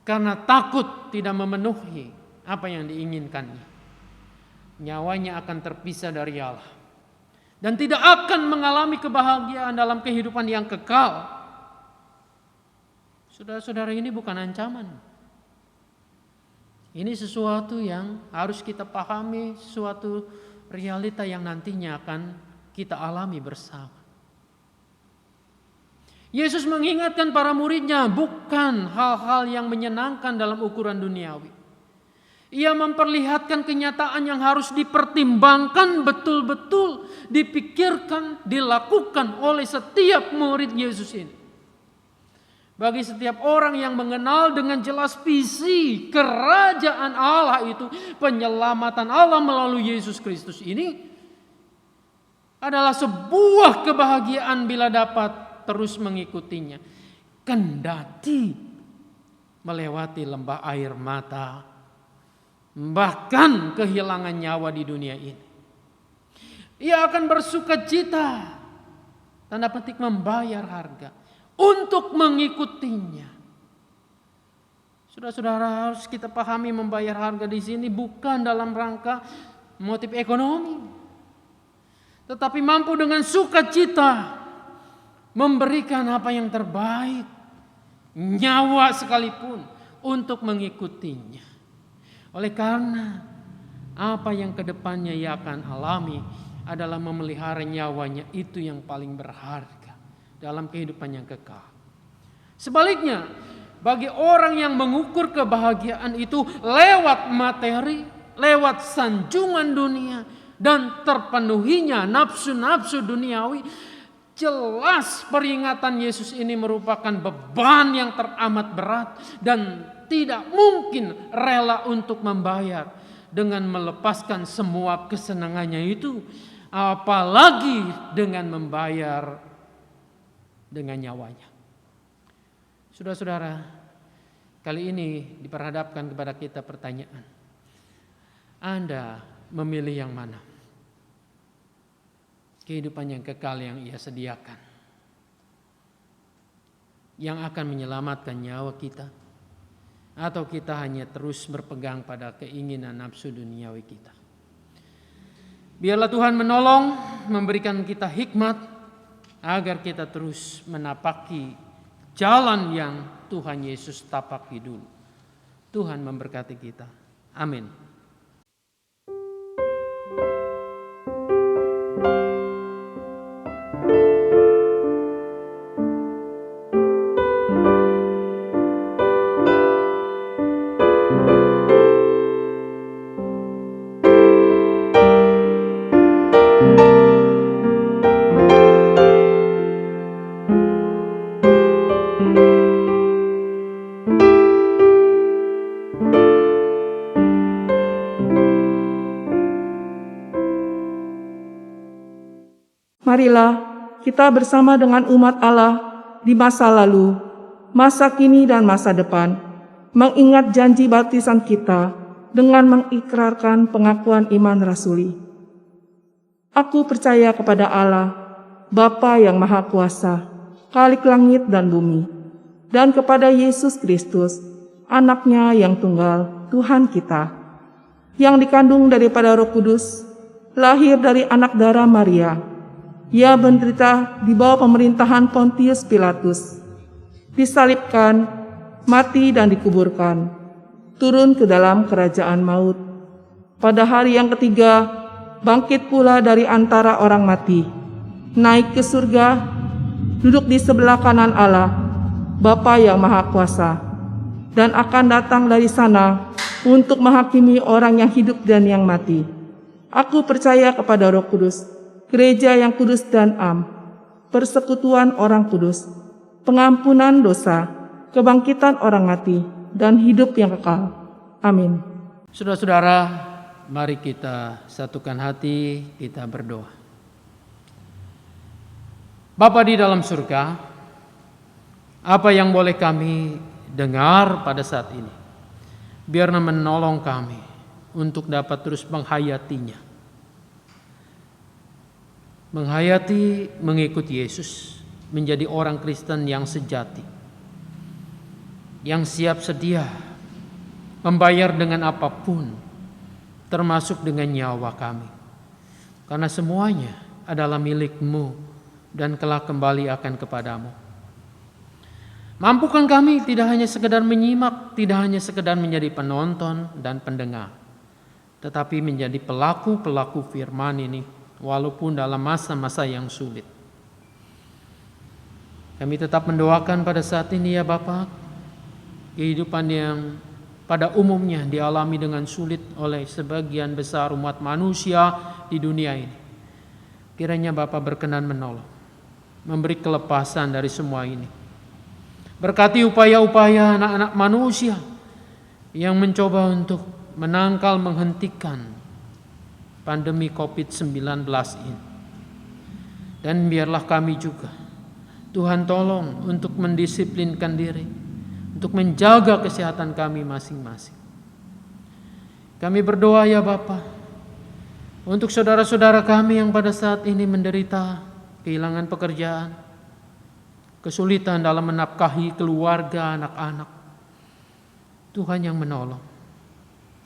karena takut tidak memenuhi apa yang diinginkannya, nyawanya akan terpisah dari Allah dan tidak akan mengalami kebahagiaan dalam kehidupan yang kekal. Saudara-saudara, ini bukan ancaman. Ini sesuatu yang harus kita pahami, suatu realita yang nantinya akan kita alami bersama. Yesus mengingatkan para muridnya bukan hal-hal yang menyenangkan dalam ukuran duniawi. Ia memperlihatkan kenyataan yang harus dipertimbangkan betul-betul, dipikirkan, dilakukan oleh setiap murid Yesus ini. Bagi setiap orang yang mengenal dengan jelas visi kerajaan Allah itu, penyelamatan Allah melalui Yesus Kristus ini adalah sebuah kebahagiaan bila dapat terus mengikutinya, kendati melewati lembah air mata, bahkan kehilangan nyawa di dunia ini. Ia akan bersukacita, tanda petik membayar harga untuk mengikutinya. Saudara-saudara, harus kita pahami membayar harga di sini bukan dalam rangka motif ekonomi, tetapi mampu dengan sukacita memberikan apa yang terbaik, nyawa sekalipun untuk mengikutinya. Oleh karena apa yang kedepannya ia akan alami adalah memelihara nyawanya, itu yang paling berharga dalam kehidupan yang kekal. Sebaliknya, bagi orang yang mengukur kebahagiaan itu lewat materi, lewat sanjungan dunia, dan terpenuhinya nafsu-nafsu duniawi, jelas peringatan Yesus ini merupakan beban yang teramat berat dan tidak mungkin rela untuk membayar dengan melepaskan semua kesenangannya itu, apalagi dengan membayar dengan nyawanya. Saudara-saudara, kali ini diperhadapkan kepada kita pertanyaan. Anda memilih yang mana? Kehidupan yang kekal yang ia sediakan, yang akan menyelamatkan nyawa kita, atau kita hanya terus berpegang pada keinginan nafsu duniawi kita? Biarlah Tuhan menolong, memberikan kita hikmat agar kita terus menapaki jalan yang Tuhan Yesus tapaki dulu. Tuhan memberkati kita. Amin. Marilah kita bersama dengan umat Allah di masa lalu, masa kini dan masa depan, mengingat janji baptisan kita dengan mengikrarkan pengakuan iman rasuli. Aku percaya kepada Allah, Bapa yang Maha Kuasa, Khalik langit dan bumi, dan kepada Yesus Kristus, Anak-Nya yang tunggal, Tuhan kita, yang dikandung daripada Roh Kudus, lahir dari anak darah Maria. Ia menderita di bawah pemerintahan Pontius Pilatus, disalibkan, mati dan dikuburkan, turun ke dalam kerajaan maut. Pada hari yang ketiga, bangkit pula dari antara orang mati, naik ke surga, duduk di sebelah kanan Allah, Bapa yang Maha Kuasa, dan akan datang dari sana untuk menghakimi orang yang hidup dan yang mati. Aku percaya kepada Roh Kudus, Gereja yang kudus dan am, persekutuan orang kudus, pengampunan dosa, kebangkitan orang mati, dan hidup yang kekal. Amin. Saudara-saudara, mari kita satukan hati, kita berdoa. Bapa di dalam surga, apa yang boleh kami dengar pada saat ini, biarlah menolong kami untuk dapat terus menghayatinya. Menghayati mengikut Yesus, menjadi orang Kristen yang sejati, yang siap sedia membayar dengan apapun, termasuk dengan nyawa kami, karena semuanya adalah milik-Mu dan kelak kembali akan kepadamu. Mampukan kami tidak hanya sekedar menyimak, tidak hanya sekedar menjadi penonton dan pendengar, tetapi menjadi pelaku-pelaku firman ini, walaupun dalam masa-masa yang sulit. Kami tetap mendoakan pada saat ini ya Bapa, kehidupan yang pada umumnya dialami dengan sulit oleh sebagian besar umat manusia di dunia ini. Kiranya Bapa berkenan menolong, memberi kelepasan dari semua ini. Berkati upaya-upaya anak-anak manusia yang mencoba untuk menangkal, menghentikan pandemi COVID-19 ini. Dan biarlah kami juga, Tuhan tolong untuk mendisiplinkan diri, untuk menjaga kesehatan kami masing-masing. Kami berdoa ya Bapa, untuk saudara-saudara kami yang pada saat ini menderita kehilangan pekerjaan, kesulitan dalam menafkahi keluarga, anak-anak. Tuhan yang menolong,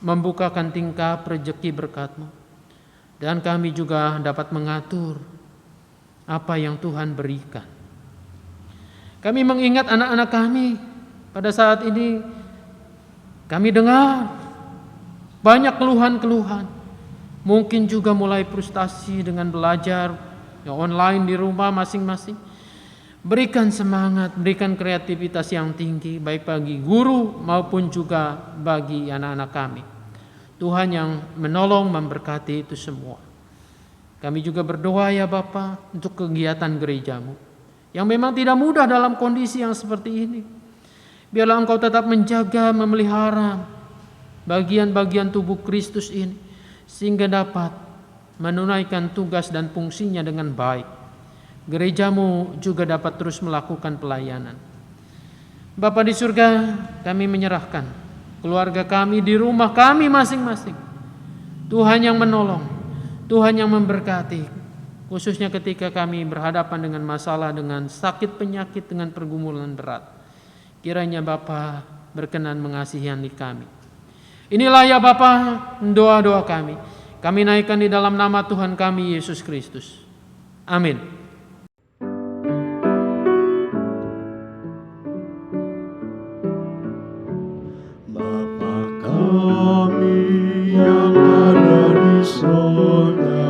membukakan tingkap rezeki berkat-Mu, dan kami juga dapat mengatur apa yang Tuhan berikan. Kami mengingat anak-anak kami pada saat ini, kami dengar banyak keluhan-keluhan, mungkin juga mulai frustasi dengan belajar online di rumah masing-masing. Berikan semangat, berikan kreativitas yang tinggi, baik bagi guru maupun juga bagi anak-anak kami. Tuhan yang menolong, memberkati itu semua. Kami juga berdoa ya Bapa untuk kegiatan gereja-Mu, yang memang tidak mudah dalam kondisi yang seperti ini. Biarlah Engkau tetap menjaga, memelihara bagian-bagian tubuh Kristus ini, sehingga dapat menunaikan tugas dan fungsinya dengan baik. Gereja-Mu juga dapat terus melakukan pelayanan. Bapa di surga, kami menyerahkan keluarga kami di rumah kami masing-masing. Tuhan yang menolong, Tuhan yang memberkati, khususnya ketika kami berhadapan dengan masalah, dengan sakit penyakit, dengan pergumulan berat. Kiranya Bapa berkenan mengasihani kami. Inilah ya Bapa doa-doa kami. Kami naikkan di dalam nama Tuhan kami Yesus Kristus. Amin. Bapa kami yang ada di sorga,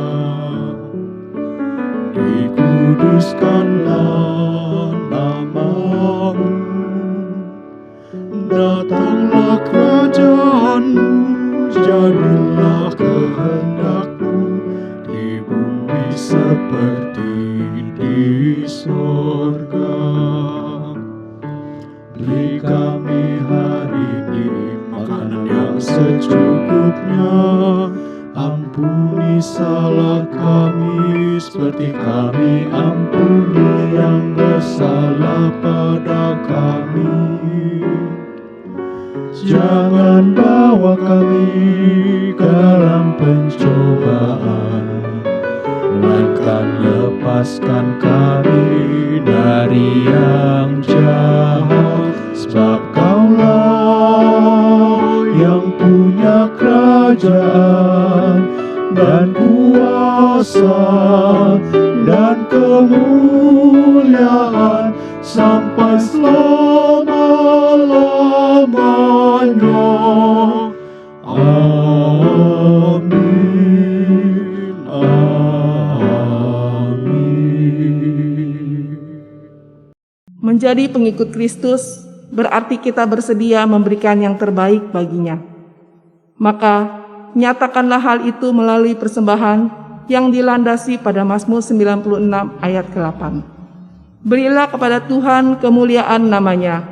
dikuduskanlah nama-Mu, datanglah kerajaan-Mu, jadilah kehendak-Mu di bumi seperti di sorga. Beri kami hari ini makanan yang secukupnya. Ampuni salah kami seperti kami ampuni yang bersalah pada kami. Jangan bawa kami ke dalam pencobaan, melainkan lepaskan kami dari yang jahat. Sebab Kaulah yang punya kerajaan dan kuasa dan kemuliaan sampai selama-lamanya. Amin. Amin. Menjadi pengikut Kristus berarti kita bersedia memberikan yang terbaik baginya. Maka nyatakanlah hal itu melalui persembahan yang dilandasi pada Mazmur 96 ayat ke-8. Berilah kepada Tuhan kemuliaan namanya,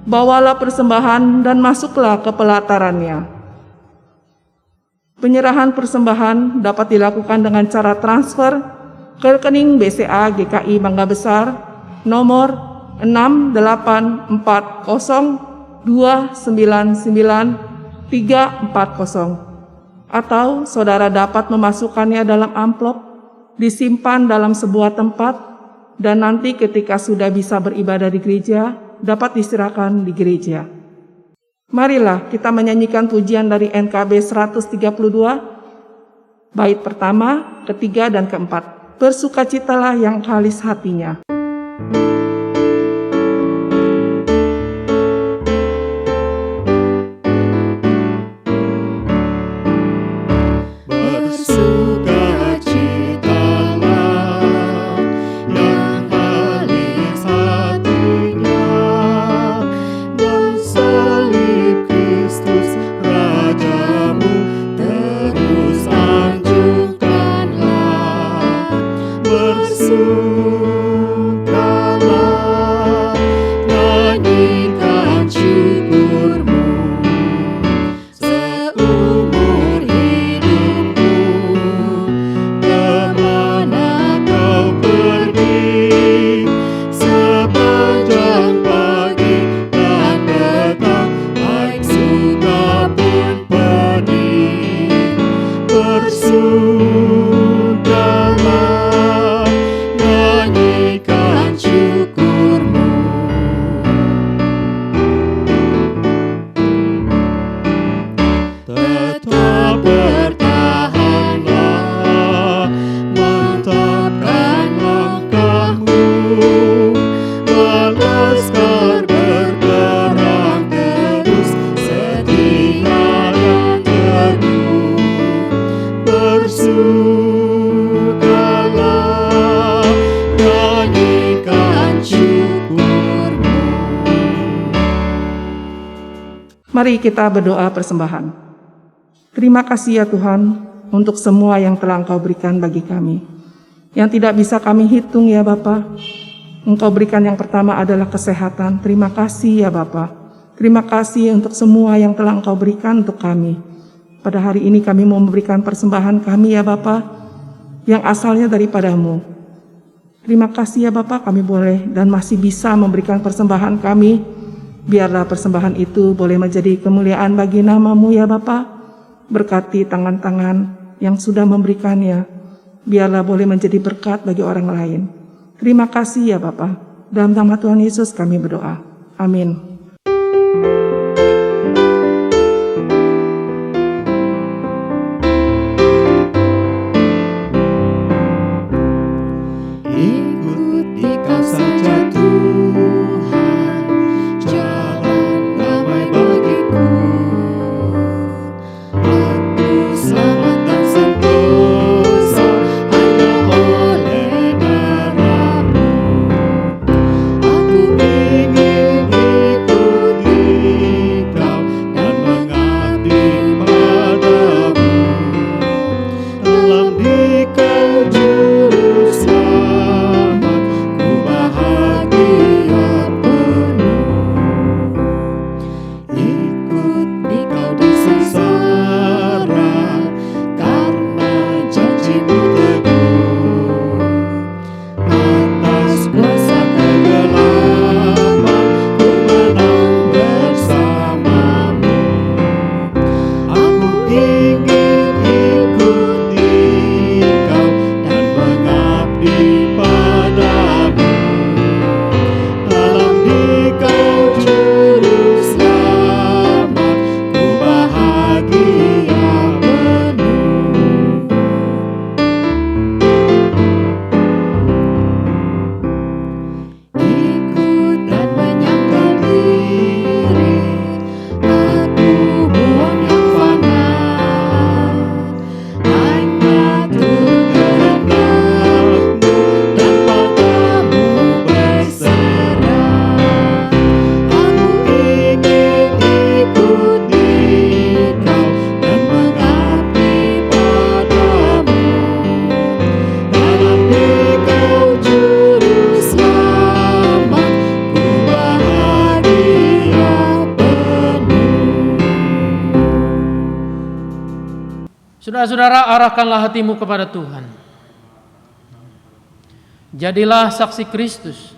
bawalah persembahan dan masuklah ke pelatarannya. Penyerahan persembahan dapat dilakukan dengan cara transfer ke rekening BCA GKI Mangga Besar nomor 6840299 atau saudara dapat memasukkannya dalam amplop, disimpan dalam sebuah tempat, dan nanti ketika sudah bisa beribadah di gereja, dapat diserahkan di gereja. Marilah kita menyanyikan pujian dari NKB 132, bait pertama, ketiga, dan keempat. Bersukacitalah yang khalis hatinya. Bersukacitalah Mari kita berdoa persembahan. Terima kasih ya Tuhan untuk semua yang telah Engkau berikan bagi kami, yang tidak bisa kami hitung ya Bapa. Engkau berikan yang pertama adalah kesehatan. Terima kasih ya Bapa. Terima kasih untuk semua yang telah Engkau berikan untuk kami. Pada hari ini kami mau memberikan persembahan kami ya Bapa, yang asalnya daripada-Mu. Terima kasih ya Bapa, kami boleh dan masih bisa memberikan persembahan kami. Biarlah persembahan itu boleh menjadi kemuliaan bagi nama-Mu ya Bapa. Berkati tangan-tangan yang sudah memberikannya. Biarlah boleh menjadi berkat bagi orang lain. Terima kasih ya Bapa. Dalam nama Tuhan Yesus kami berdoa. Amin. Ikuti Kau saja Tuhan, jalan damai bagiku. Aku selamat dan sentosa hanya oleh darah-Mu. Aku ingin ikuti Kau dan mengabdi padamu. Dalam Dikau juru selamat, ku bahagia penuh. Ikut Dikau di sengsara, karena janji-Mu teguh. Atas kuasa kegelapan, ku menang bersama-Mu. Aku ingin ikuti Kau dan mengabdi padamu. Dalam Dikau juru selamat, ku bahagia penuh. Ikut dan menyangkal diri, aku buang yang fana. Hanya turut kehendak-Mu dan padamu berserah. Aku ingin ikuti Kau dan mengabdi padamu. Dalam Dikau juru selamat, ku bahagia penuh. Saudara-saudara, arahkanlah hatimu kepada Tuhan. Jadilah saksi Kristus.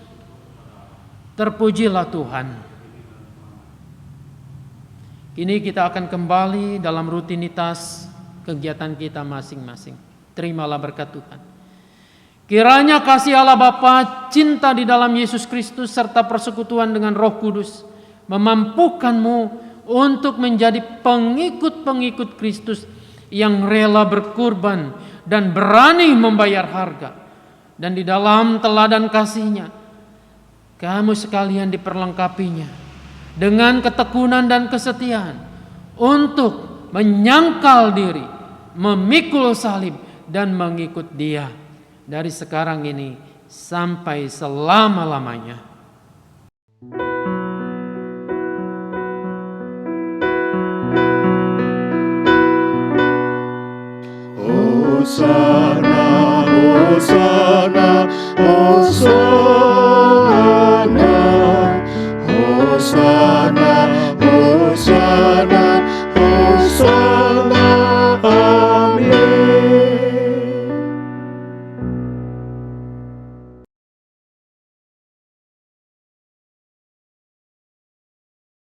Terpujilah Tuhan. Kini kita akan kembali dalam rutinitas kegiatan kita masing-masing. Terimalah berkat Tuhan. Kiranya kasih Allah Bapa, cinta di dalam Yesus Kristus, serta persekutuan dengan Roh Kudus memampukanmu untuk menjadi pengikut-pengikut Kristus yang rela berkurban dan berani membayar harga. Dan di dalam teladan kasih-Nya, kamu sekalian diperlengkapinya dengan ketekunan dan kesetiaan untuk menyangkal diri, memikul salib, dan mengikut Dia dari sekarang ini sampai selama-lamanya. Hosana, Hosana